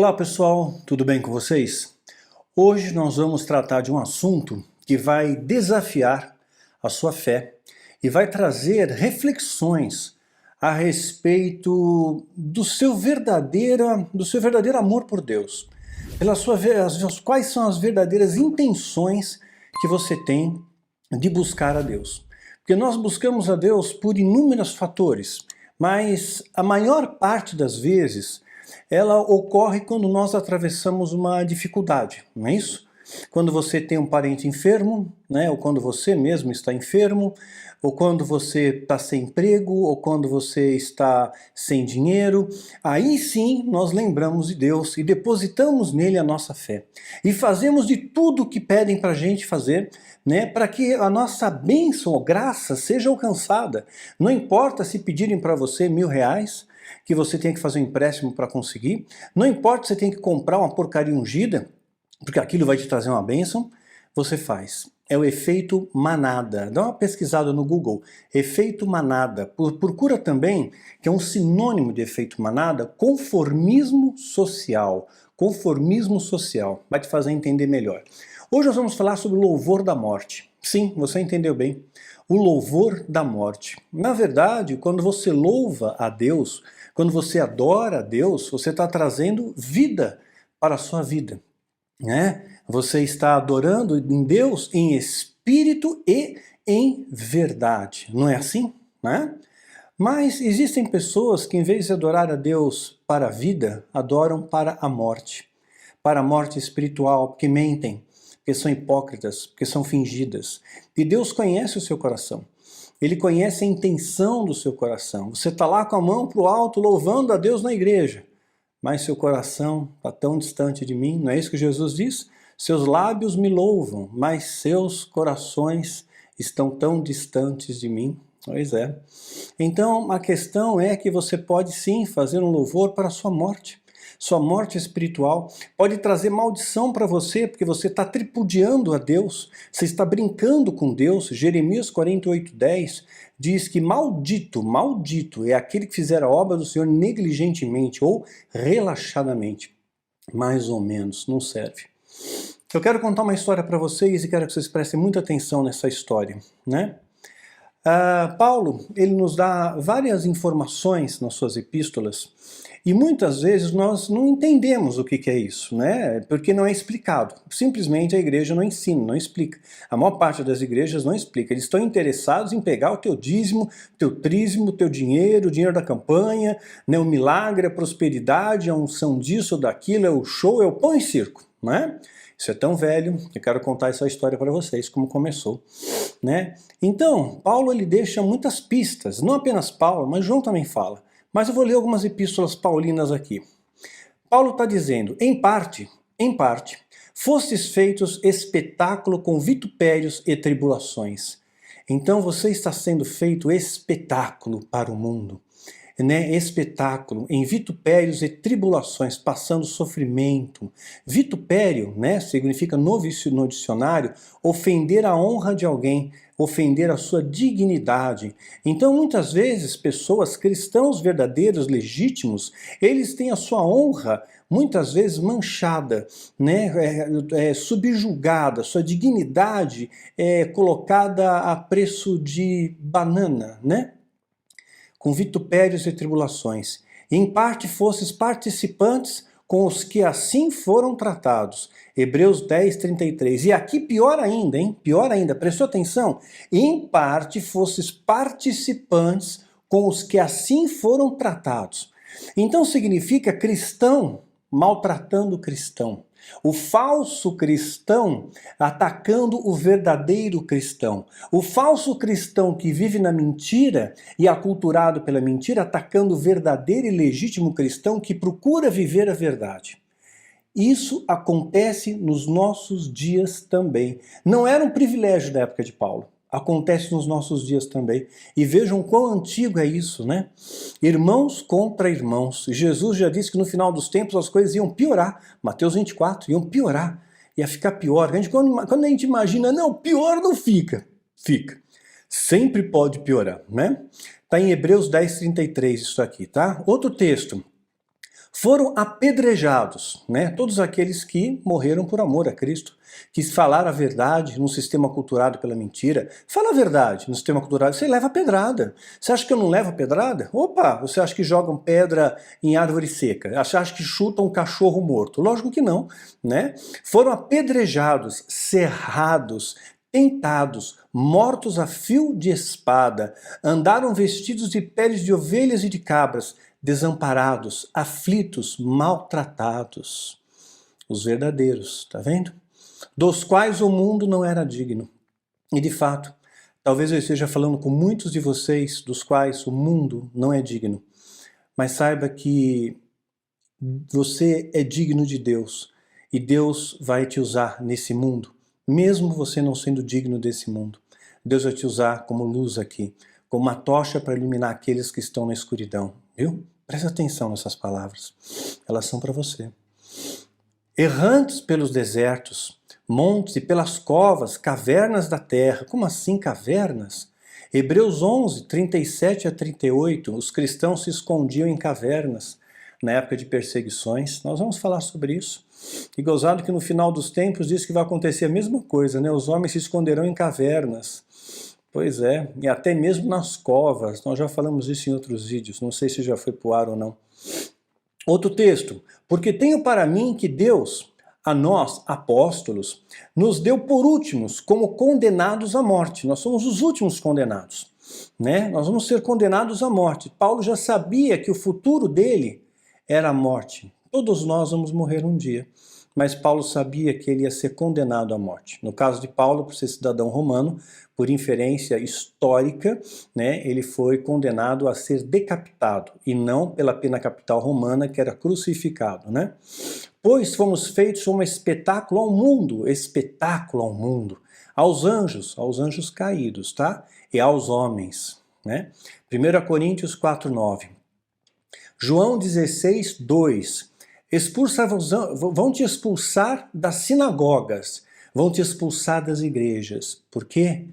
Olá pessoal, tudo bem com vocês? Hoje nós vamos tratar de um assunto que vai desafiar a sua fé e vai trazer reflexões a respeito do seu verdadeiro amor por Deus. Quais são as verdadeiras intenções que você tem de buscar a Deus? Porque nós buscamos a Deus por inúmeros fatores, mas a maior parte das vezes ela ocorre quando nós atravessamos uma dificuldade, não é isso? Quando você tem um parente enfermo, né? Ou quando você mesmo está enfermo, ou quando você está sem emprego, ou quando você está sem dinheiro, aí sim nós lembramos de Deus e depositamos nele a nossa fé. E fazemos de tudo o que pedem para a gente fazer, né? Para que a nossa bênção ou graça seja alcançada. Não importa se pedirem para você R$1000, que você tem que fazer um empréstimo para conseguir. Não importa se você tem que comprar uma porcaria ungida, porque aquilo vai te trazer uma bênção, você faz. É o efeito manada. Dá uma pesquisada no Google. Efeito manada. Procura também, que é um sinônimo de efeito manada, conformismo social. Conformismo social. Vai te fazer entender melhor. Hoje nós vamos falar sobre o louvor da morte. Sim, você entendeu bem. O louvor da morte. Na verdade, quando você louva a Deus, quando você adora a Deus, você está trazendo vida para a sua vida, né? Você está adorando em Deus em espírito e em verdade. Não é assim, né? Mas existem pessoas que, em vez de adorar a Deus para a vida, adoram para a morte espiritual, porque mentem, porque são hipócritas, porque são fingidas. E Deus conhece o seu coração. Ele conhece a intenção do seu coração. Você está lá com a mão para o alto, louvando a Deus na igreja, mas seu coração está tão distante de mim, não é isso que Jesus diz? Seus lábios me louvam, mas seus corações estão tão distantes de mim. Pois é. Então a questão é que você pode sim fazer um louvor para a sua morte. Sua morte espiritual pode trazer maldição para você, porque você está tripudiando a Deus, você está brincando com Deus. Jeremias 48:10 diz que maldito é aquele que fizer a obra do Senhor negligentemente ou relaxadamente. Mais ou menos, não serve. Eu quero contar uma história para vocês e quero que vocês prestem muita atenção nessa história, né? Paulo, ele nos dá várias informações nas suas epístolas e muitas vezes nós não entendemos o que é isso, né? Porque não é explicado. Simplesmente a igreja não ensina, não explica. A maior parte das igrejas não explica. Eles estão interessados em pegar o teu dízimo, teu trízimo, teu dinheiro, o dinheiro da campanha, né? O milagre, a prosperidade, a unção disso, daquilo, é o show, é o pão e circo, né? Isso é tão velho, eu quero contar essa história para vocês, como começou, né? Então, Paulo ele deixa muitas pistas, não apenas Paulo, mas João também fala. Mas eu vou ler algumas epístolas paulinas aqui. Paulo está dizendo, em parte, fostes feitos espetáculo com vitupérios e tribulações. Então você está sendo feito espetáculo para o mundo. Né, espetáculo, em vitupérios e tribulações, passando sofrimento. Vitupério, né, significa no dicionário, ofender a honra de alguém, ofender a sua dignidade. Então, muitas vezes, pessoas, cristãos verdadeiros, legítimos, eles têm a sua honra muitas vezes manchada, né, subjugada, sua dignidade colocada a preço de banana, né? Com vitupérios e tribulações. E em parte fostes participantes com os que assim foram tratados. Hebreus 10:33. E aqui pior ainda, hein? Pior ainda, prestou atenção? Em parte fostes participantes com os que assim foram tratados. Então significa cristão maltratando cristão. O falso cristão atacando o verdadeiro cristão. O falso cristão que vive na mentira e aculturado pela mentira, atacando o verdadeiro e legítimo cristão que procura viver a verdade. Isso acontece nos nossos dias também. Não era um privilégio da época de Paulo. Acontece nos nossos dias também. E vejam quão antigo é isso, né? Irmãos contra irmãos. Jesus já disse que no final dos tempos as coisas iam piorar. Mateus 24, iam piorar. Ia ficar pior. Quando a gente imagina, não, pior não fica. Fica. Sempre pode piorar, né? Está em Hebreus 10:33 isso aqui, tá? Outro texto. foram apedrejados, né? Todos aqueles que morreram por amor a Cristo, que falaram a verdade num sistema culturado pela mentira. Fala a verdade no sistema culturado, você leva pedrada. Você acha que eu não levo pedrada? Opa, você acha que jogam pedra em árvore seca? Você acha que chutam um cachorro morto? Lógico que não, né? Foram apedrejados, cerrados, tentados, mortos a fio de espada, andaram vestidos de peles de ovelhas e de cabras, desamparados, aflitos, maltratados. Os verdadeiros, tá vendo? Dos quais o mundo não era digno. E de fato, talvez eu esteja falando com muitos de vocês dos quais o mundo não é digno. Mas saiba que você é digno de Deus e Deus vai te usar nesse mundo, mesmo você não sendo digno desse mundo. Deus vai te usar como luz aqui, como uma tocha para iluminar aqueles que estão na escuridão, viu? Presta atenção nessas palavras, elas são para você. Errantes pelos desertos, montes e pelas covas, cavernas da terra. Como assim cavernas? Hebreus 11, 37 a 38, os cristãos se escondiam em cavernas na época de perseguições. Nós vamos falar sobre isso. E gozado que no final dos tempos diz que vai acontecer a mesma coisa, né? Os homens se esconderão em cavernas. Pois é, e até mesmo nas covas. Nós já falamos isso em outros vídeos, não sei se já foi pro ar ou não. Outro texto. Porque tenho para mim que Deus, a nós, apóstolos, nos deu por últimos como condenados à morte. Nós somos os últimos condenados, né? Nós vamos ser condenados à morte. Paulo já sabia que o futuro dele era a morte. Todos nós vamos morrer um dia. Mas Paulo sabia que ele ia ser condenado à morte. No caso de Paulo, por ser cidadão romano, por inferência histórica, né, ele foi condenado a ser decapitado, e não pela pena capital romana, que era crucificado, né? Pois fomos feitos um espetáculo ao mundo, aos anjos caídos, tá? E aos homens, né? 1 Coríntios 4:9. João 16:2. Vão te expulsar das sinagogas, vão te expulsar das igrejas. Por quê?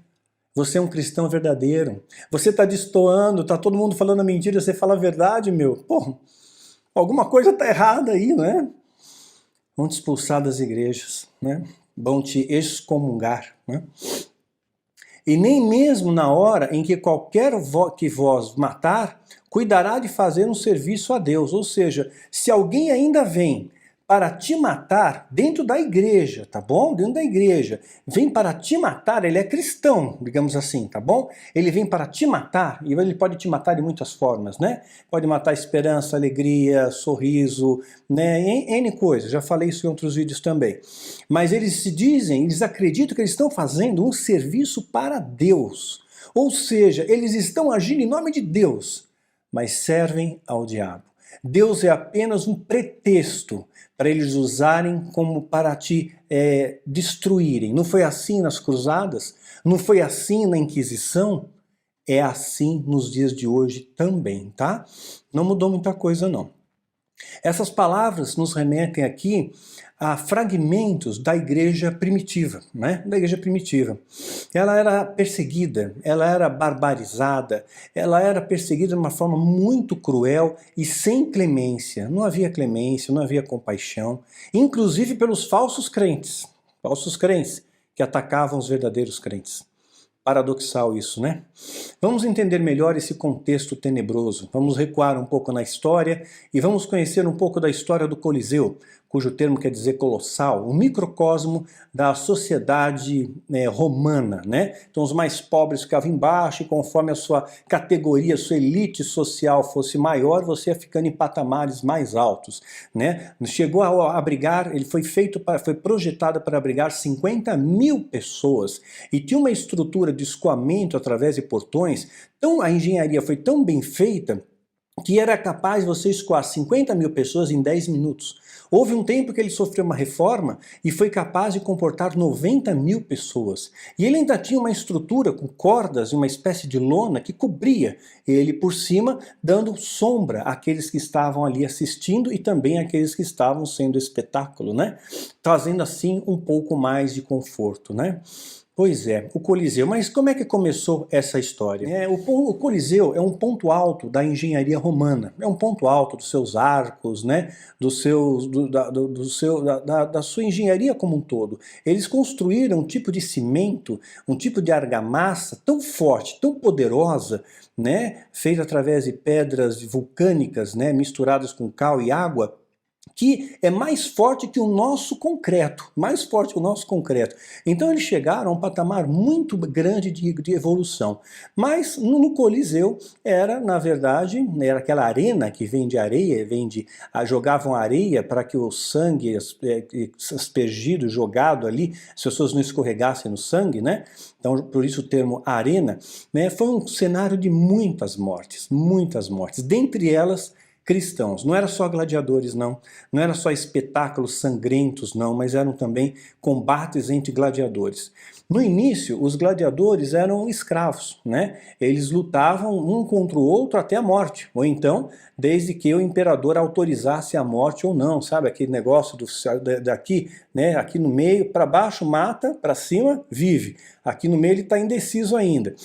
Você é um cristão verdadeiro. Você está destoando, está todo mundo falando a mentira, você fala a verdade, meu. Pô, alguma coisa está errada aí, né? Vão te expulsar das igrejas, né? Vão te excomungar, né? E nem mesmo na hora em que qualquer que vós matar, cuidará de fazer um serviço a Deus. Ou seja, se alguém ainda vem para te matar dentro da igreja, tá bom? Dentro da igreja, vem para te matar, ele é cristão, digamos assim, tá bom? Ele vem para te matar, e ele pode te matar de muitas formas, né? Pode matar esperança, alegria, sorriso, né? N coisas, já falei isso em outros vídeos também. Mas eles acreditam que eles estão fazendo um serviço para Deus. Ou seja, eles estão agindo em nome de Deus, mas servem ao diabo. Deus é apenas um pretexto para eles usarem como para te destruírem. Não foi assim nas cruzadas? Não foi assim na Inquisição? É assim nos dias de hoje também, tá? Não mudou muita coisa, não. Essas palavras nos remetem aqui a fragmentos da igreja primitiva, né? Da igreja primitiva. Ela era perseguida, ela era barbarizada, ela era perseguida de uma forma muito cruel e sem clemência. Não havia clemência, não havia compaixão, inclusive pelos falsos crentes que atacavam os verdadeiros crentes. Paradoxal isso, né? Vamos entender melhor esse contexto tenebroso. Vamos recuar um pouco na história e vamos conhecer um pouco da história do Coliseu, cujo termo quer dizer colossal, um microcosmo da sociedade romana, né? Então os mais pobres ficavam embaixo e conforme a sua categoria, a sua elite social fosse maior, você ia ficando em patamares mais altos, né? Chegou a abrigar, ele foi projetado para abrigar 50 mil pessoas e tinha uma estrutura de escoamento através de portões, então a engenharia foi tão bem feita que era capaz de você escoar 50 mil pessoas em 10 minutos. Houve um tempo que ele sofreu uma reforma e foi capaz de comportar 90 mil pessoas. E ele ainda tinha uma estrutura com cordas e uma espécie de lona que cobria ele por cima, dando sombra àqueles que estavam ali assistindo e também àqueles que estavam sendo espetáculo, né? Trazendo assim um pouco mais de conforto, né? Pois é, o Coliseu. Mas como é que começou essa história? O Coliseu é um ponto alto da engenharia romana, é um ponto alto dos seus arcos, né? Da sua engenharia como um todo. Eles construíram um tipo de cimento, um tipo de argamassa tão forte, tão poderosa, né? Feita através de pedras vulcânicas, né? Misturadas com cal e água, que é mais forte que o nosso concreto, mais forte que o nosso concreto. Então eles chegaram a um patamar muito grande de evolução. Mas no Coliseu era, na verdade, era aquela arena que vem de areia, jogavam areia para que o sangue aspergido, jogado ali, as pessoas não escorregassem no sangue, né? Então, por isso o termo arena, né? Foi um cenário de muitas mortes, dentre elas cristãos. Não era só gladiadores, não. Não era só espetáculos sangrentos, não, mas eram também combates entre gladiadores. No início, os gladiadores eram escravos, né? Eles lutavam um contra o outro até a morte, ou então, desde que o imperador autorizasse a morte ou não, sabe? Aquele negócio daqui, né? Aqui no meio, para baixo mata, para cima vive. Aqui no meio ele está indeciso ainda.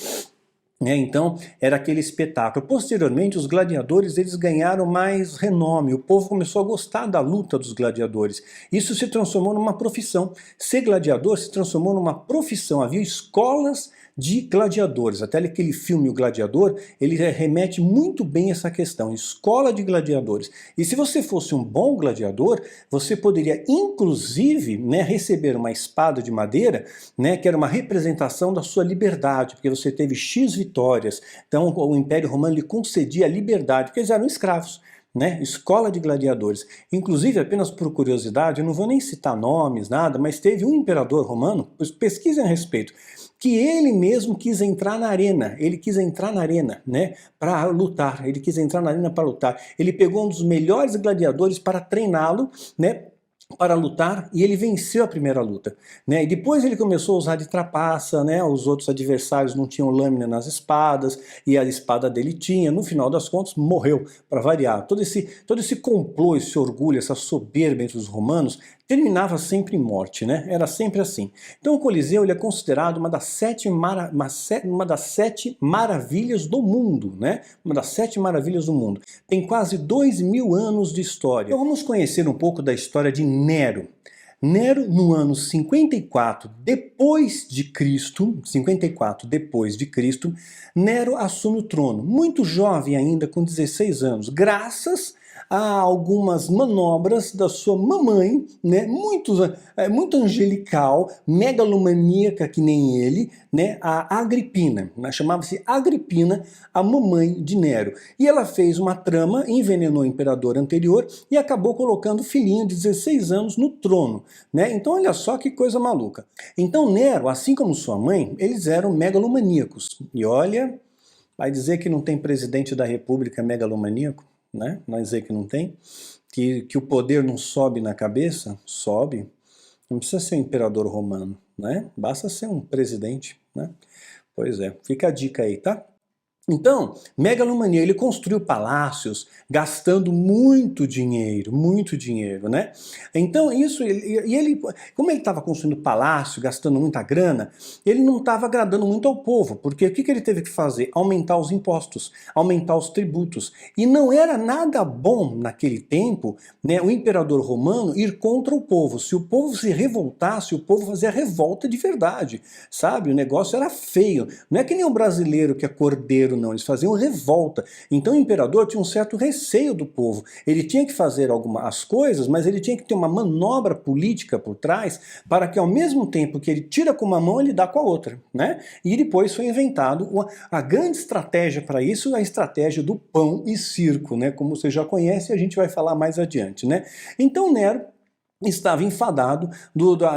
Então era aquele espetáculo. Posteriormente os gladiadores eles ganharam mais renome, o povo começou a gostar da luta dos gladiadores. Isso se transformou numa profissão. Ser gladiador se transformou numa profissão, havia escolas de gladiadores. Até aquele filme O Gladiador, ele remete muito bem a essa questão, escola de gladiadores. E se você fosse um bom gladiador, você poderia inclusive, né, receber uma espada de madeira, né, que era uma representação da sua liberdade, porque você teve X vitórias. Então o Império Romano lhe concedia a liberdade, porque eles eram escravos. Né? Escola de gladiadores. Inclusive, apenas por curiosidade, eu não vou nem citar nomes, nada, mas teve um imperador romano, pesquisem a respeito, que ele mesmo quis entrar na arena, né, para lutar, Ele pegou um dos melhores gladiadores para treiná-lo, né, para lutar, e ele venceu a primeira luta, né? E depois ele começou a usar de trapaça, né? Os outros adversários não tinham lâmina nas espadas, e a espada dele tinha. No final das contas, morreu, para variar. Todo esse complô, esse orgulho, essa soberba entre os romanos, terminava sempre em morte, né? Era sempre assim. Então o Coliseu ele é considerado uma das sete maravilhas do mundo, né? Uma das 7 maravilhas do mundo. Tem quase 2000 anos de história. Então vamos conhecer um pouco da história de Nero. Nero, no ano 54 depois de Cristo, Nero assume o trono, muito jovem ainda, com 16 anos, graças a algumas manobras da sua mamãe, né, muito angelical, megalomaníaca que nem ele, né, a Agripina, né, chamava-se Agripina, a mamãe de Nero. E ela fez uma trama, envenenou o imperador anterior e acabou colocando o filhinho de 16 anos no trono, né? Então olha só que coisa maluca. Então Nero, assim como sua mãe, eles eram megalomaníacos. E olha, vai dizer que não tem presidente da república megalomaníaco? Né? Vai dizer que não tem, que o poder não sobe na cabeça? Sobe. Não precisa ser um imperador romano, né? Basta ser um presidente, né? Pois é, fica a dica aí, tá? Então, megalomania, ele construiu palácios gastando muito dinheiro, né? Então isso, como ele estava construindo palácio, gastando muita grana, ele não estava agradando muito ao povo, porque o que ele teve que fazer? Aumentar os impostos, aumentar os tributos. E não era nada bom naquele tempo, né, o imperador romano ir contra o povo. Se o povo se revoltasse, o povo fazia revolta de verdade, sabe? O negócio era feio. Não é que nem o brasileiro que é cordeiro, não, eles faziam revolta. Então o imperador tinha um certo receio do povo. Ele tinha que fazer algumas coisas, mas ele tinha que ter uma manobra política por trás para que ao mesmo tempo que ele tira com uma mão, ele dá com a outra, né? E depois foi inventado a grande estratégia para isso, a estratégia do pão e circo, né? Como você já conhece, a gente vai falar mais adiante, né? Então Nero estava enfadado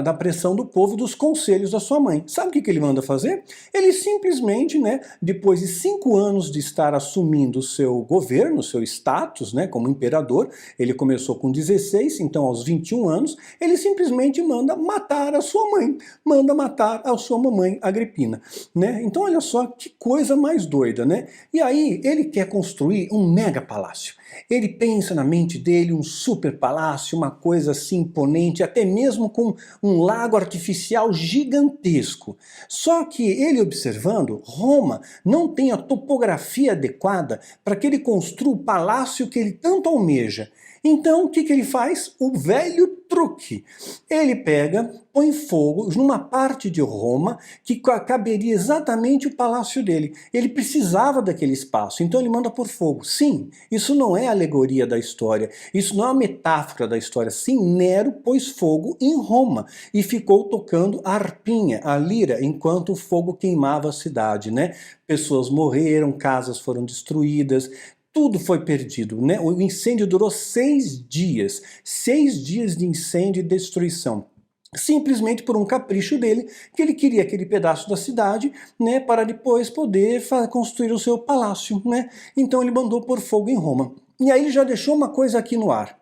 da pressão do povo e dos conselhos da sua mãe. Sabe o que ele manda fazer? Ele simplesmente, né, depois de 5 anos de estar assumindo o seu governo, o seu status, né, como imperador, ele começou com 16, então aos 21 anos, ele simplesmente manda matar a sua mãe, manda matar a sua mamãe Agripina, né? Então olha só que coisa mais doida, né? E aí ele quer construir um mega palácio. Ele pensa na mente dele um super palácio, uma coisa assim imponente, até mesmo com um lago artificial gigantesco. Só que ele observando, Roma não tem a topografia adequada para que ele construa o palácio que ele tanto almeja. Então, o que ele faz? O velho truque. Ele pega, põe fogo numa parte de Roma que caberia exatamente o palácio dele. Ele precisava daquele espaço, então ele manda por fogo. Sim, isso não é alegoria da história, isso não é uma metáfora da história. Sim, Nero pôs fogo em Roma e ficou tocando a harpinha, a lira, enquanto o fogo queimava a cidade, né? Pessoas morreram, casas foram destruídas, tudo foi perdido, né? O incêndio durou 6 dias. 6 dias de incêndio e destruição. Simplesmente por um capricho dele, que ele queria aquele pedaço da cidade, né, para depois poder construir o seu palácio, né? Então ele mandou pôr fogo em Roma. E aí ele já deixou uma coisa aqui no ar.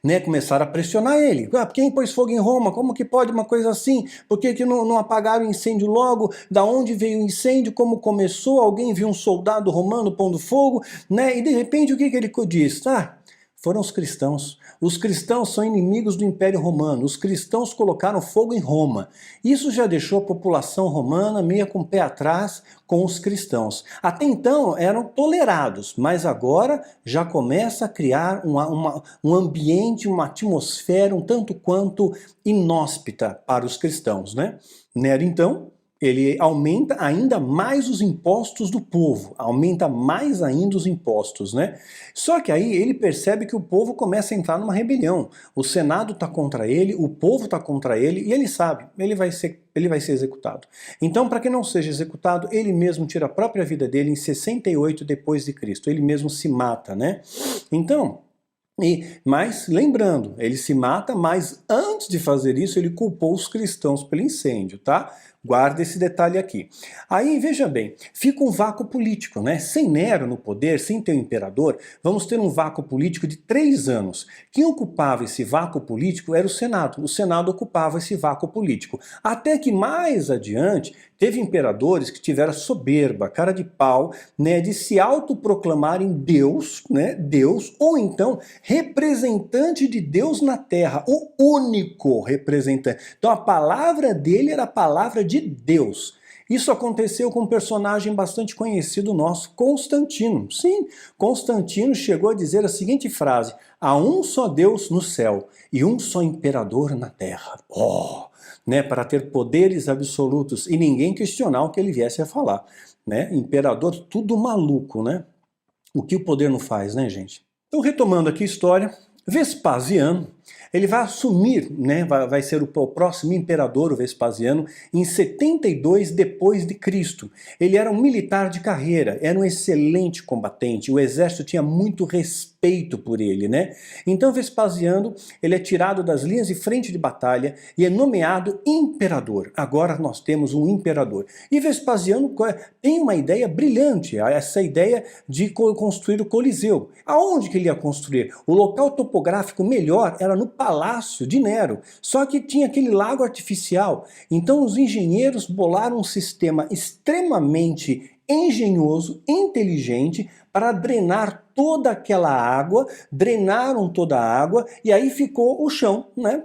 Né, começaram a pressionar ele. Quem pôs fogo em Roma? Como que pode uma coisa assim? Por que não apagaram o incêndio logo? Da onde veio o incêndio? Como começou? Alguém viu um soldado romano pondo fogo? Né? E de repente o que ele diz? Foram os cristãos. Os cristãos são inimigos do Império Romano. Os cristãos colocaram fogo em Roma. Isso já deixou a população romana meio com o pé atrás com os cristãos. Até então eram tolerados, mas agora já começa a criar um ambiente, uma atmosfera um tanto quanto inóspita para os cristãos, né? Nero, então, ele aumenta ainda mais os impostos do povo, aumenta mais ainda os impostos, né? Só que aí ele percebe que o povo começa a entrar numa rebelião. O Senado está contra ele, o povo está contra ele, e ele sabe, ele vai ser executado. Então, para que não seja executado, ele mesmo tira a própria vida dele em 68 depois de Cristo. Ele mesmo se mata, né? Então, mas lembrando, ele se mata, mas antes de fazer isso, ele culpou os cristãos pelo incêndio, tá? Guarda esse detalhe aqui. Aí, veja bem, fica um vácuo político, né? Sem Nero no poder, sem ter o imperador, vamos ter um vácuo político de 3 anos. Quem ocupava esse vácuo político era o Senado. O Senado ocupava esse vácuo político. Até que mais adiante, teve imperadores que tiveram a soberba, cara de pau, né, de se autoproclamarem Deus, né, Deus, ou então representante de Deus na Terra, o único representante. Então a palavra dele era a palavra de Deus. Isso aconteceu com um personagem bastante conhecido nosso, Constantino. Sim, Constantino chegou a dizer a seguinte frase: há um só Deus no céu e um só imperador na terra. Né, para ter poderes absolutos e ninguém questionar o que ele viesse a falar. Né? Imperador, tudo maluco, né? O que o poder não faz, né, gente? Então, retomando aqui a história, Vespasiano, ele vai assumir, né, vai ser o próximo imperador, o Vespasiano, em 72 depois de Cristo. Ele era um militar de carreira, era um excelente combatente, o exército tinha muito respeito por ele, né? Então Vespasiano, ele é tirado das linhas de frente de batalha e é nomeado imperador. Agora nós temos um imperador. E Vespasiano tem uma ideia brilhante, essa ideia de construir o Coliseu. Aonde que ele ia construir? O local topográfico melhor era no Palácio de Nero, só que tinha aquele lago artificial. Então os engenheiros bolaram um sistema extremamente engenhoso, inteligente, para drenar toda aquela água, drenaram toda a água e aí ficou o chão, né?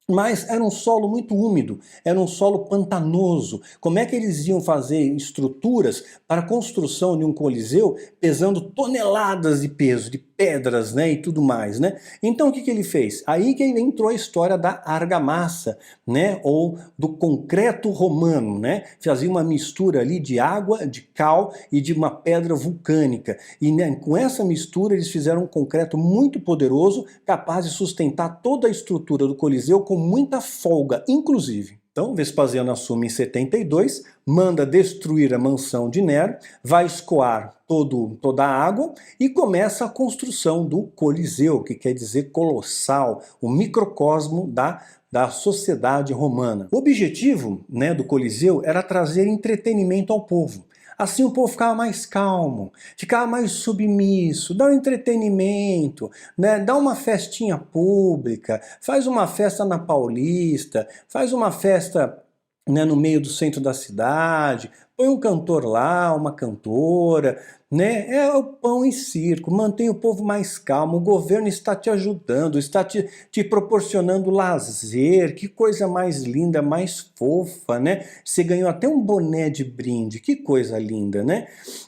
Mas era um solo muito úmido, era um solo pantanoso. Como é que eles iam fazer estruturas para a construção de um coliseu pesando toneladas de peso, de pedras, né, e tudo mais, né? Então o que ele fez? Aí que entrou a história da argamassa, né, ou do concreto romano, né? Fazia uma mistura ali de água, de cal e de uma pedra vulcânica. E né, com essa mistura eles fizeram um concreto muito poderoso, capaz de sustentar toda a estrutura do Coliseu com muita folga, inclusive. Então, Vespasiano assume em 72, manda destruir a mansão de Nero, vai escoar toda a água e começa a construção do Coliseu, que quer dizer colossal, o microcosmo da sociedade romana. O objetivo, né, do Coliseu era trazer entretenimento ao povo. Assim o povo ficava mais calmo, ficava mais submisso, dá um entretenimento, né? Dá uma festinha pública, faz uma festa na Paulista, faz uma festa, né, no meio do centro da cidade, Põe um cantor lá, uma cantora, né? É o pão e circo, mantém o povo mais calmo, o governo está te ajudando, está te proporcionando lazer, que coisa mais linda, mais fofa, né? Você ganhou até um boné de brinde, que coisa linda, né?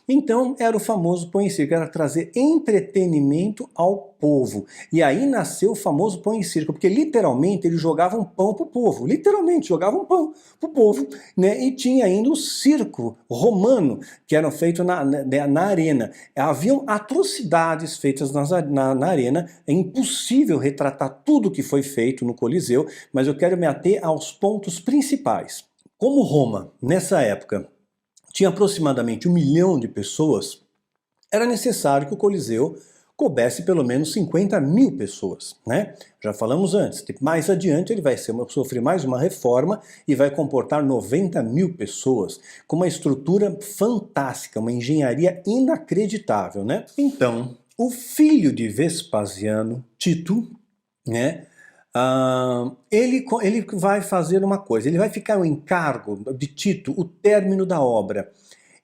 Então era o famoso pão e circo, era trazer entretenimento ao povo. E aí nasceu o famoso pão e circo, porque literalmente eles jogavam pão pro povo, literalmente jogavam pão pro povo, né? E tinha ainda o circo romano, que eram feitos na arena. Haviam atrocidades feitas na arena, é impossível retratar tudo que foi feito no Coliseu, mas eu quero me ater aos pontos principais. Como Roma, nessa época, tinha aproximadamente 1 milhão de pessoas, era necessário que o Coliseu coubesse pelo menos 50 mil pessoas, né? Já falamos antes, mais adiante ele vai sofrer mais uma reforma e vai comportar 90 mil pessoas, com uma estrutura fantástica, uma engenharia inacreditável, né? Então, o filho de Vespasiano, Tito, né? Ele vai fazer uma coisa, ele vai ficar o encargo de Tito, o término da obra.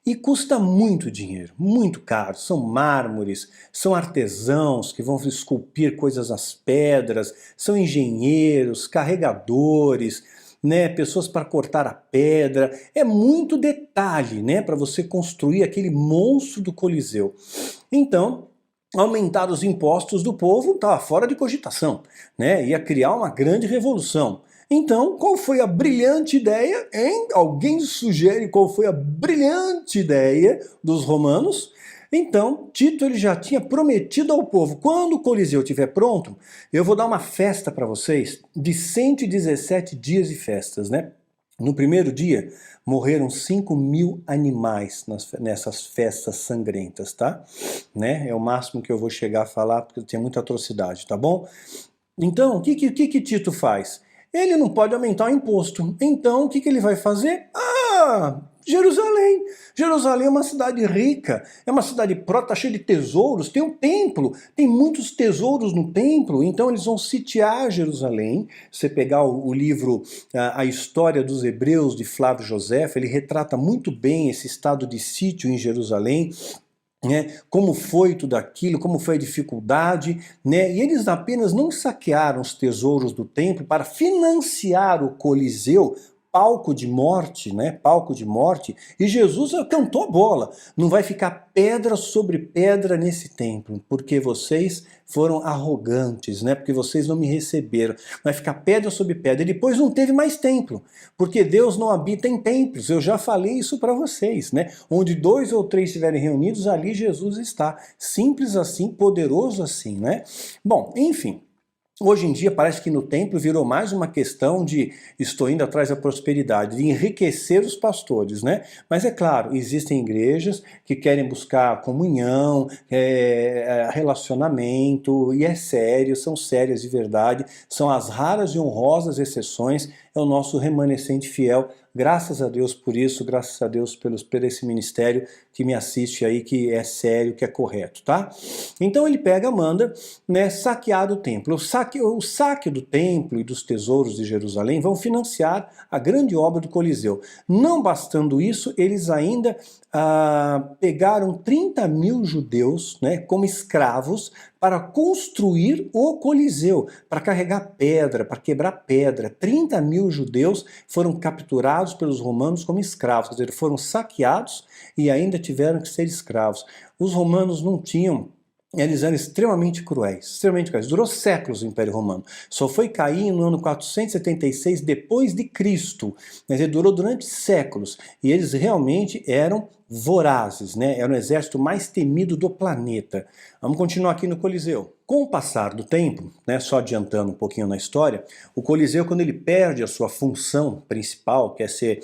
E custa muito dinheiro, muito caro. São mármores, são artesãos que vão esculpir coisas nas pedras, são engenheiros, carregadores, né, pessoas para cortar a pedra. É muito detalhe, né, para você construir aquele monstro do Coliseu. Então, aumentar os impostos do povo estava fora de cogitação, né? Ia criar uma grande revolução. Então, qual foi a brilhante ideia, hein? Alguém sugere qual foi a brilhante ideia dos romanos? Então, Tito ele já tinha prometido ao povo, quando o Coliseu estiver pronto, eu vou dar uma festa para vocês de 117 dias de festas, né? No primeiro dia, morreram 5.000 animais nessas festas sangrentas, tá? Né? É o máximo que eu vou chegar a falar, porque tem muita atrocidade, tá bom? Então, o que Tito faz? Ele não pode aumentar o imposto. Então, o que ele vai fazer? Jerusalém. Jerusalém é uma cidade rica, é uma cidade próspera, cheia de tesouros, tem um templo, tem muitos tesouros no templo, então eles vão sitiar Jerusalém. Se você pegar o livro A História dos Hebreus, de Flávio Josefo, ele retrata muito bem esse estado de sítio em Jerusalém, né, como foi tudo aquilo, como foi a dificuldade, né, e eles apenas não saquearam os tesouros do templo para financiar o Coliseu, palco de morte, né, palco de morte, e Jesus cantou a bola, não vai ficar pedra sobre pedra nesse templo, porque vocês foram arrogantes, né, porque vocês não me receberam, vai ficar pedra sobre pedra, e depois não teve mais templo, porque Deus não habita em templos, eu já falei isso para vocês, né, onde 2 ou 3 estiverem reunidos, ali Jesus está, simples assim, poderoso assim, né, bom, enfim. Hoje em dia parece que no templo virou mais uma questão de estou indo atrás da prosperidade, de enriquecer os pastores, né? Mas é claro, existem igrejas que querem buscar comunhão, relacionamento, e é sério, são sérias de verdade, são as raras e honrosas exceções, é o nosso remanescente fiel. Graças a Deus por isso, graças a Deus por esse ministério que me assiste aí, que é sério, que é correto, tá? Então ele pega, manda, né, saquear o templo. O saque do templo e dos tesouros de Jerusalém vão financiar a grande obra do Coliseu. Não bastando isso, eles ainda pegaram 30.000 judeus, né, como escravos para construir o Coliseu, para carregar pedra, para quebrar pedra. 30.000 judeus foram capturados pelos romanos como escravos, quer dizer, foram saqueados e ainda tiveram que ser escravos. Os romanos não tinham, eles eram extremamente cruéis, Durou séculos o Império Romano. Só foi cair no ano 476 depois de Cristo. Quer dizer, durou durante séculos. E eles realmente eram vorazes, né? Era o exército mais temido do planeta. Vamos continuar aqui no Coliseu. Com o passar do tempo, né, só adiantando um pouquinho na história, o Coliseu, quando ele perde a sua função principal, que é ser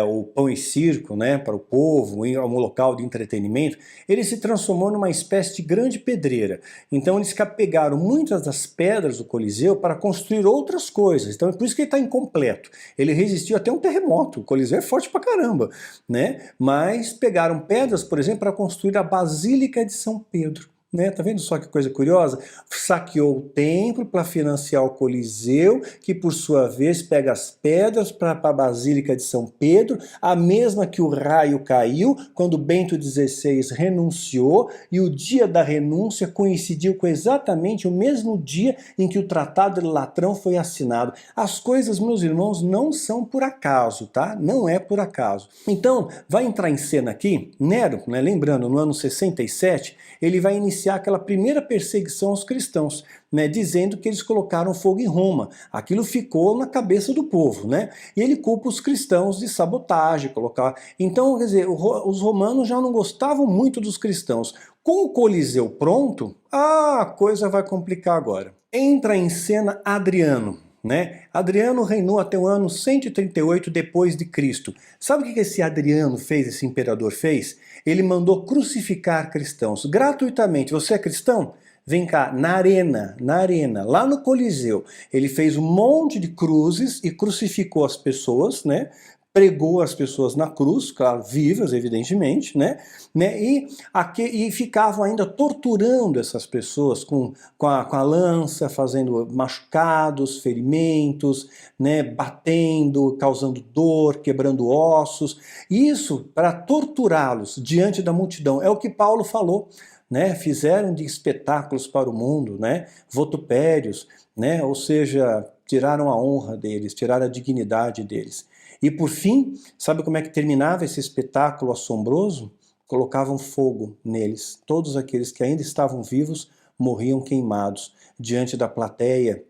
o pão e circo, né, para o povo, um local de entretenimento, ele se transformou numa espécie de grande pedreira. Então eles pegaram muitas das pedras do Coliseu para construir outras coisas. Então é por isso que ele está incompleto. Ele resistiu até um terremoto. O Coliseu é forte pra caramba, né? Mas pegaram pedras, por exemplo, para construir a Basílica de São Pedro. né? Tá vendo só que coisa curiosa? Saqueou o templo para financiar o Coliseu, que por sua vez pega as pedras para a Basílica de São Pedro, a mesma que o raio caiu quando Bento XVI renunciou, e o dia da renúncia coincidiu com exatamente o mesmo dia em que o Tratado de Latrão foi assinado. As coisas, meus irmãos, não são por acaso, tá? Não é por acaso. Então, vai entrar em cena aqui, Nero, né, lembrando, no ano 67, ele vai iniciar aquela primeira perseguição aos cristãos, né, dizendo que eles colocaram fogo em Roma. Aquilo ficou na cabeça do povo, né? E ele culpa os cristãos de sabotagem, colocar. Então, quer dizer, os romanos já não gostavam muito dos cristãos. Com o Coliseu pronto, a coisa vai complicar agora. Entra em cena Adriano. Né? Adriano reinou até o ano 138 depois de Cristo. Sabe o que esse Adriano fez, esse imperador fez? Ele mandou crucificar cristãos gratuitamente. Você é cristão? Vem cá, na arena, lá no Coliseu. Ele fez um monte de cruzes e crucificou as pessoas, né? Pregou as pessoas na cruz, claro, vivas, evidentemente, né? E ficavam ainda torturando essas pessoas com a lança, fazendo machucados, ferimentos, né? Batendo, causando dor, quebrando ossos. Isso para torturá-los diante da multidão. É o que Paulo falou. Né, fizeram de espetáculos para o mundo, né, votupérios, né, ou seja, tiraram a honra deles, tiraram a dignidade deles. E por fim, sabe como é que terminava esse espetáculo assombroso? Colocavam fogo neles. Todos aqueles que ainda estavam vivos morriam queimados diante da plateia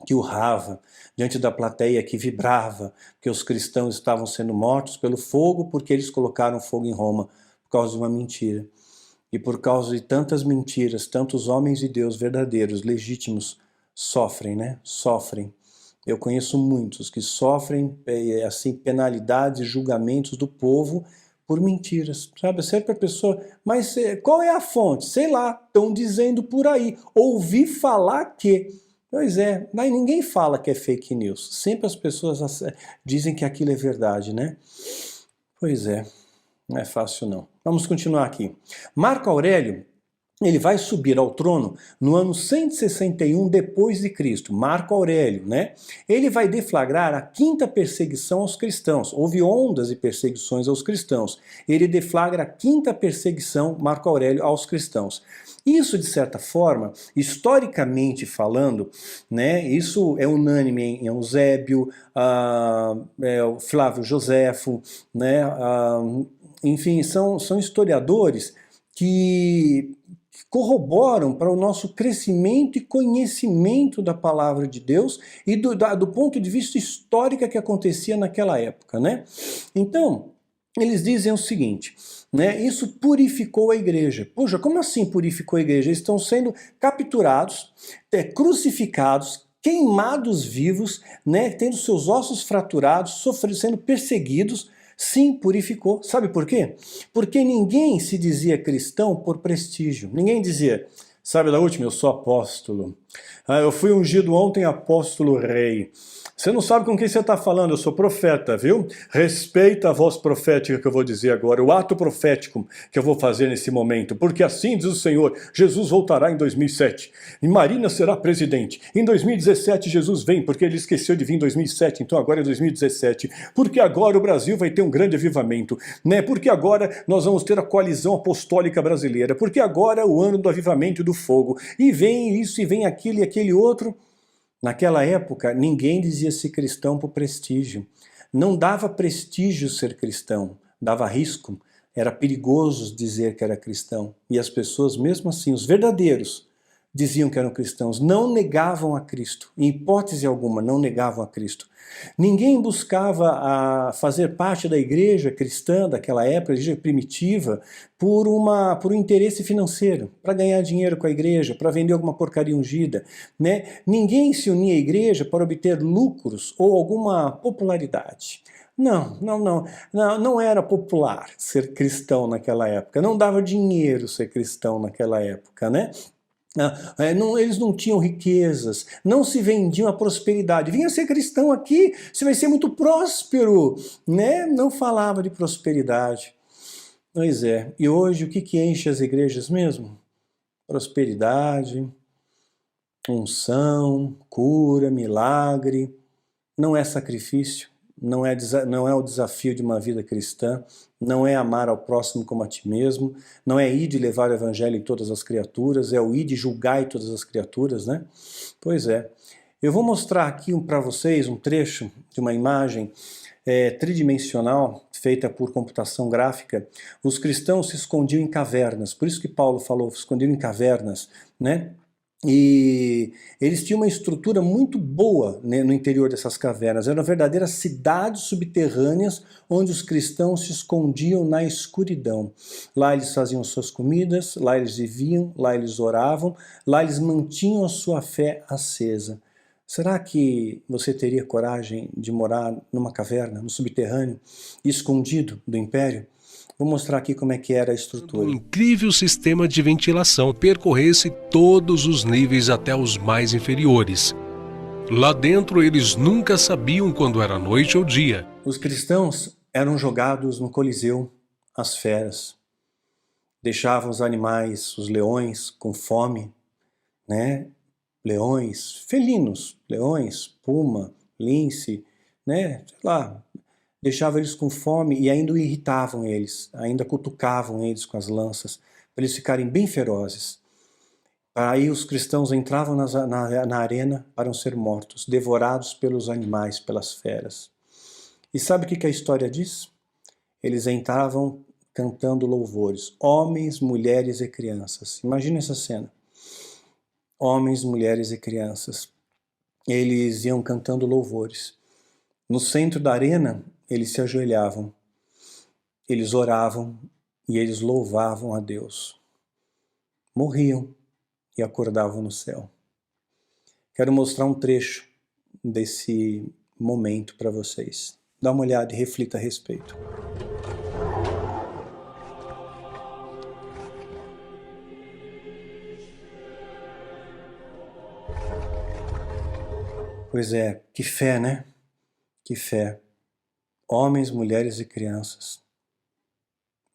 que urrava, diante da plateia que vibrava, que os cristãos estavam sendo mortos pelo fogo porque eles colocaram fogo em Roma por causa de uma mentira. E por causa de tantas mentiras, tantos homens de Deus verdadeiros, legítimos, sofrem, né? Sofrem. Eu conheço muitos que sofrem assim, penalidades e julgamentos do povo por mentiras, sabe? Sempre a pessoa, mas qual é a fonte? Sei lá, estão dizendo por aí. Ouvi falar que... Pois é, mas ninguém fala que é fake news. Sempre as pessoas dizem que aquilo é verdade, né? Pois é. Não é fácil não. Vamos continuar aqui. Marco Aurélio, ele vai subir ao trono no ano 161 depois de Cristo. Marco Aurélio, né? Ele vai deflagrar a quinta perseguição aos cristãos. Houve ondas de perseguições aos cristãos. Ele deflagra a quinta perseguição, Marco Aurélio, aos cristãos. Isso, de certa forma, historicamente falando, né, isso é unânime em Eusébio, Flávio Joséfo, né, enfim, são historiadores que corroboram para o nosso crescimento e conhecimento da palavra de Deus e do ponto de vista histórico que acontecia naquela época, né? Então, eles dizem o seguinte, né? Isso purificou a igreja. Puxa, como assim purificou a igreja? Eles estão sendo capturados, crucificados, queimados vivos, né? Tendo seus ossos fraturados, sendo perseguidos. Sim, purificou. Sabe por quê? Porque ninguém se dizia cristão por prestígio. Ninguém dizia, sabe da última, eu sou apóstolo. Eu fui ungido ontem apóstolo rei. Você não sabe com quem você está falando, eu sou profeta, viu? Respeita a voz profética que eu vou dizer agora, o ato profético que eu vou fazer nesse momento, porque assim diz o Senhor, Jesus voltará em 2007, e Marina será presidente. Em 2017 Jesus vem, porque ele esqueceu de vir em 2007, então agora é 2017, porque agora o Brasil vai ter um grande avivamento, né? Porque agora nós vamos ter a coalizão apostólica brasileira, porque agora é o ano do avivamento e do fogo, e vem isso, e vem aquilo e aquele outro. Naquela época, ninguém dizia-se cristão por prestígio. Não dava prestígio ser cristão, dava risco. Era perigoso dizer que era cristão. E as pessoas, mesmo assim, os verdadeiros, diziam que eram cristãos. Não negavam a Cristo. Em hipótese alguma, não negavam a Cristo. Ninguém buscava fazer parte da igreja cristã daquela época, a igreja primitiva, por um interesse financeiro, para ganhar dinheiro com a igreja, para vender alguma porcaria ungida, né? Ninguém se unia à igreja para obter lucros ou alguma popularidade. Não era popular ser cristão naquela época, não dava dinheiro ser cristão naquela época, né? Eles não tinham riquezas, não se vendiam a prosperidade. Vinha ser cristão aqui, você vai ser muito próspero, né? Não falava de prosperidade. Pois é, e hoje o que enche as igrejas mesmo? prosperidade, unção, cura, milagre. Não é sacrifício, não é o desafio de uma vida cristã, não é amar ao próximo como a ti mesmo, não é ir de levar o evangelho em todas as criaturas, é o ir de julgar em todas as criaturas, né? Pois é. Eu vou mostrar aqui para vocês um trecho de uma imagem tridimensional, feita por computação gráfica. Os cristãos se escondiam em cavernas, por isso que Paulo falou, se escondiam em cavernas, né? E eles tinham uma estrutura muito boa, né, no interior dessas cavernas. Eram verdadeiras cidades subterrâneas onde os cristãos se escondiam na escuridão. Lá eles faziam suas comidas, lá eles viviam, lá eles oravam, lá eles mantinham a sua fé acesa. Será que você teria coragem de morar numa caverna, no subterrâneo, escondido do império? Vou mostrar aqui como é que era a estrutura. Um incrível sistema de ventilação percorresse todos os níveis até os mais inferiores. Lá dentro eles nunca sabiam quando era noite ou dia. Os cristãos eram jogados no Coliseu, as feras. Deixavam os animais, os leões, com fome, né? Leões, felinos, leões, puma, lince, né? Sei lá, deixavam eles com fome e ainda irritavam eles, ainda cutucavam eles com as lanças, para eles ficarem bem ferozes. Aí os cristãos entravam na arena para ser mortos, devorados pelos animais, pelas feras. E sabe o que a história diz? Eles entravam cantando louvores, homens, mulheres e crianças. Imagina essa cena. Homens, mulheres e crianças. Eles iam cantando louvores. No centro da arena, eles se ajoelhavam, eles oravam e eles louvavam a Deus. Morriam e acordavam no céu. Quero mostrar um trecho desse momento para vocês. Dá uma olhada e reflita a respeito. Pois é, que fé, né? Que fé. Homens, mulheres e crianças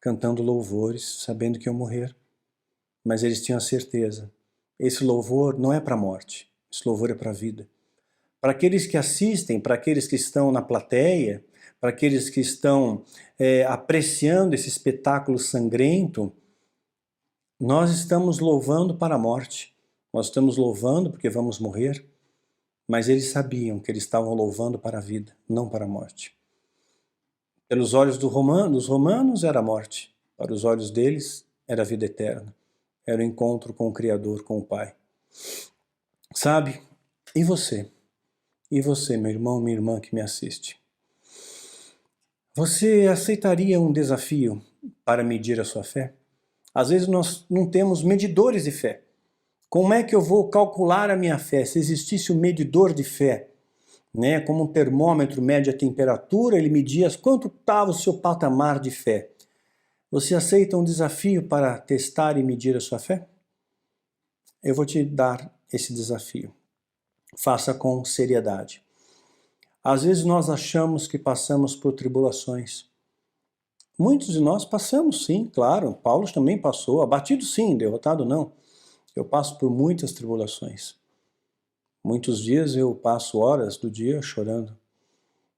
cantando louvores, sabendo que iam morrer. Mas eles tinham a certeza. Esse louvor não é para a morte, esse louvor é para a vida. Para aqueles que assistem, para aqueles que estão na plateia, para aqueles que estão apreciando esse espetáculo sangrento, nós estamos louvando para a morte. Nós estamos louvando porque vamos morrer. Mas eles sabiam que eles estavam louvando para a vida, não para a morte. Pelos olhos dos romanos era a morte. Para os olhos deles era a vida eterna. Era o encontro com o Criador, com o Pai. Sabe? E você? E você, meu irmão, minha irmã que me assiste? Você aceitaria um desafio para medir a sua fé? Às vezes nós não temos medidores de fé. Como é que eu vou calcular a minha fé? Se existisse um medidor de fé, né? Como um termômetro mede a temperatura, ele media quanto estava o seu patamar de fé. Você aceita um desafio para testar e medir a sua fé? Eu vou te dar esse desafio. Faça com seriedade. Às vezes nós achamos que passamos por tribulações. Muitos de nós passamos, sim, claro. Paulo também passou, abatido sim, derrotado não. Eu passo por muitas tribulações. Muitos dias eu passo horas do dia chorando,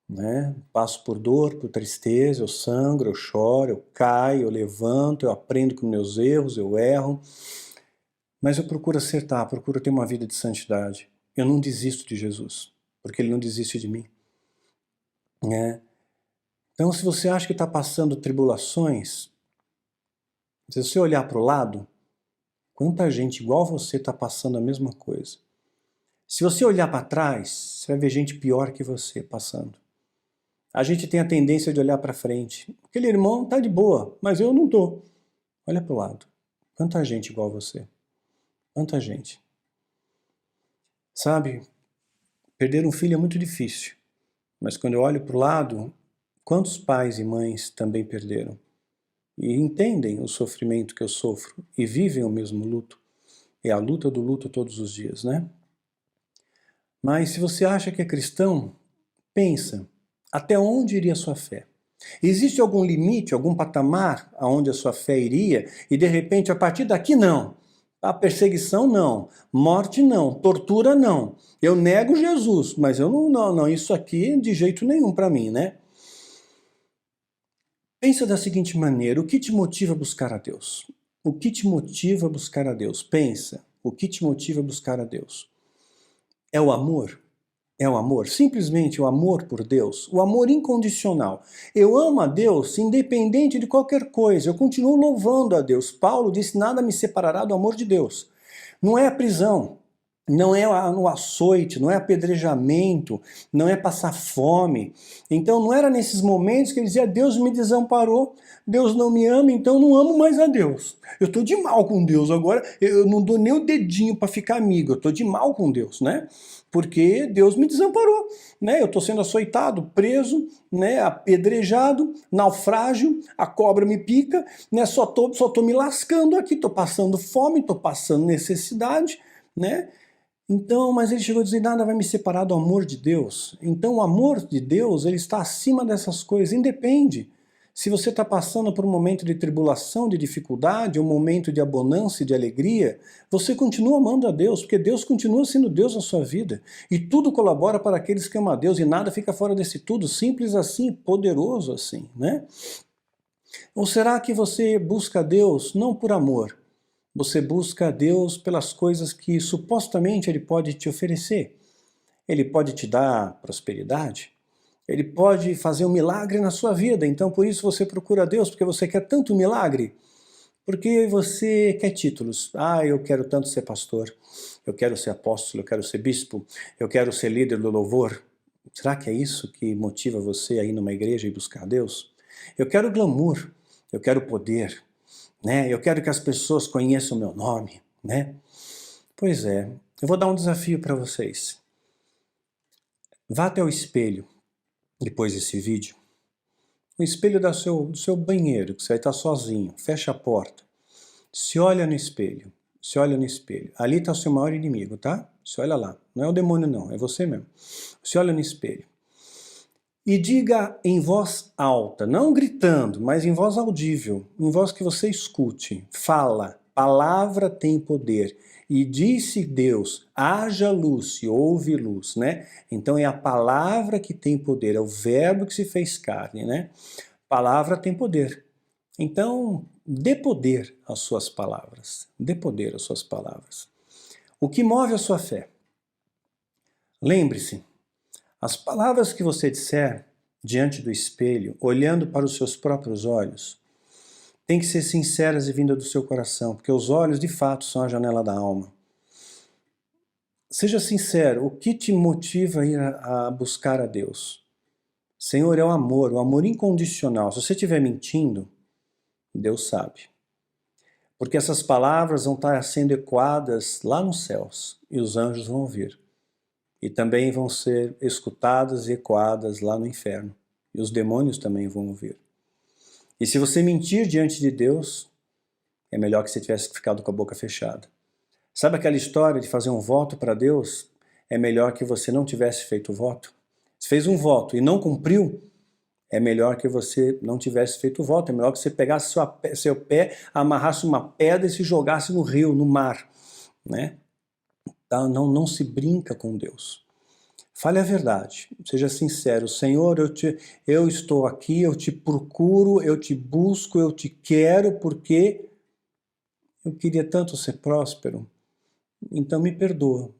né? Passo por dor, por tristeza, eu sangro, eu choro, eu caio, eu levanto, eu aprendo com meus erros, eu erro. Mas eu procuro acertar, procuro ter uma vida de santidade. Eu não desisto de Jesus, porque Ele não desiste de mim, né? Então, se você acha que está passando tribulações, se você olhar para o lado, quanta gente igual você está passando a mesma coisa. Se você olhar para trás, você vai ver gente pior que você passando. A gente tem a tendência de olhar para frente. Aquele irmão está de boa, mas eu não estou. Olha para o lado. Quanta gente igual você. Quanta gente. Sabe, perder um filho é muito difícil. Mas quando eu olho para o lado, quantos pais e mães também perderam? E entendem o sofrimento que eu sofro e vivem o mesmo luto. É a luta do luto todos os dias, né? Mas se você acha que é cristão, pensa, até onde iria a sua fé? Existe algum limite, algum patamar aonde a sua fé iria e de repente a partir daqui não, A perseguição não, morte não, tortura não. Eu nego Jesus, mas eu não, isso aqui de jeito nenhum para mim, né? Pensa da seguinte maneira, o que te motiva a buscar a Deus? O que te motiva a buscar a Deus? Pensa, o que te motiva a buscar a Deus? É o amor? É o amor, simplesmente o amor por Deus, o amor incondicional. Eu amo a Deus independente de qualquer coisa, eu continuo louvando a Deus. Paulo disse, nada me separará do amor de Deus. Não é a prisão, não é o açoite, não é apedrejamento, não é passar fome. Então não era nesses momentos que ele dizia, Deus me desamparou, Deus não me ama, então não amo mais a Deus. Eu estou de mal com Deus agora, eu não dou nem o dedinho para ficar amigo, eu estou de mal com Deus, né? Porque Deus me desamparou, né? Eu estou sendo açoitado, preso, né? Apedrejado, naufrágio, a cobra me pica, né? Só tô me lascando aqui, estou passando fome, estou passando necessidade, né? Então, mas ele chegou a dizer, nada vai me separar do amor de Deus. Então o amor de Deus, ele está acima dessas coisas, independe. Se você está passando por um momento de tribulação, de dificuldade, um momento de abundância, de alegria, você continua amando a Deus, porque Deus continua sendo Deus na sua vida. E tudo colabora para aqueles que amam a Deus, e nada fica fora desse tudo, simples assim, poderoso assim, né? Ou será que você busca a Deus não por amor? Você busca a Deus pelas coisas que supostamente Ele pode te oferecer. Ele pode te dar prosperidade. Ele pode fazer um milagre na sua vida. Então por isso você procura a Deus, porque você quer tanto milagre. Porque você quer títulos. Ah, eu quero tanto ser pastor. Eu quero ser apóstolo, eu quero ser bispo. Eu quero ser líder do louvor. Será que é isso que motiva você a ir numa igreja e buscar a Deus? Eu quero glamour. Eu quero poder. Né? Eu quero que as pessoas conheçam o meu nome, né? Pois é, eu vou dar um desafio para vocês. Vá até o espelho, depois desse vídeo. O espelho do seu banheiro, que você vai estar sozinho. Fecha a porta. Se olha no espelho. Se olha no espelho. Ali está o seu maior inimigo, tá? Se olha lá. Não é o demônio não, é você mesmo. Se olha no espelho. E diga em voz alta, não gritando, mas em voz audível, em voz que você escute. Fala, palavra tem poder. E disse Deus, haja luz, e houve luz, né? Então é a palavra que tem poder, é o verbo que se fez carne, né? Palavra tem poder. Então, dê poder às suas palavras. Dê poder às suas palavras. O que move a sua fé? Lembre-se, as palavras que você disser diante do espelho, olhando para os seus próprios olhos, tem que ser sinceras e vindas do seu coração, porque os olhos de fato são a janela da alma. Seja sincero, o que te motiva a ir a buscar a Deus? Senhor, é o amor incondicional. Se você estiver mentindo, Deus sabe. Porque essas palavras vão estar sendo ecoadas lá nos céus, e os anjos vão ouvir. E também vão ser escutadas e ecoadas lá no inferno. E os demônios também vão ouvir. E se você mentir diante de Deus, é melhor que você tivesse ficado com a boca fechada. Sabe aquela história de fazer um voto para Deus? É melhor que você não tivesse feito o voto. Se fez um voto e não cumpriu, é melhor que você não tivesse feito o voto. É melhor que você pegasse seu pé, amarrasse uma pedra e se jogasse no rio, no mar, né? Não se brinca com Deus. Fale a verdade, seja sincero. Senhor, eu estou aqui, eu te procuro, eu te busco, eu te quero porque eu queria tanto ser próspero. Então me perdoa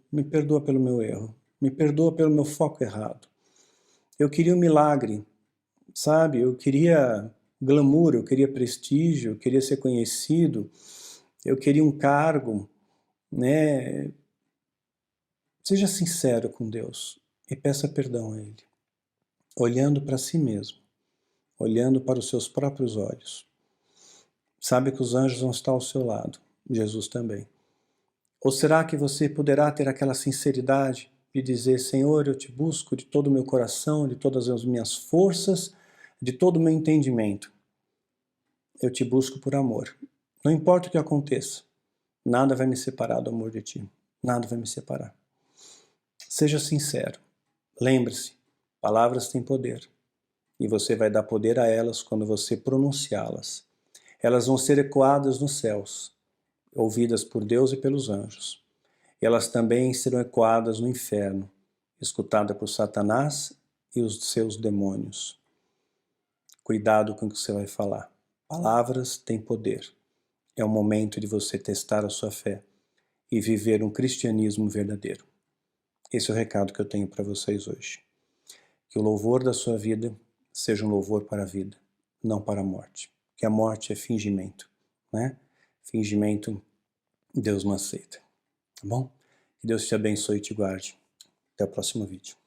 pelo meu erro, me perdoa pelo meu foco errado. Eu queria um milagre, sabe? Eu queria glamour, eu queria prestígio, eu queria ser conhecido, eu queria um cargo, né? Seja sincero com Deus e peça perdão a Ele, olhando para si mesmo, olhando para os seus próprios olhos. Sabe que os anjos vão estar ao seu lado, Jesus também. Ou será que você poderá ter aquela sinceridade de dizer, Senhor, eu te busco de todo o meu coração, de todas as minhas forças, de todo o meu entendimento. Eu te busco por amor. Não importa o que aconteça, nada vai me separar do amor de ti. Nada vai me separar. Seja sincero. Lembre-se, palavras têm poder. E você vai dar poder a elas quando você pronunciá-las. Elas vão ser ecoadas nos céus. ouvidas por Deus e pelos anjos. E elas também serão ecoadas no inferno, escutadas por Satanás e os seus demônios. Cuidado com o que você vai falar. Palavras têm poder. É o momento de você testar a sua fé e viver um cristianismo verdadeiro. Esse é o recado que eu tenho para vocês hoje. Que o louvor da sua vida seja um louvor para a vida, não para a morte. Que a morte é fingimento, né? Fingimento, Deus não aceita. Tá bom? Que Deus te abençoe e te guarde. Até o próximo vídeo.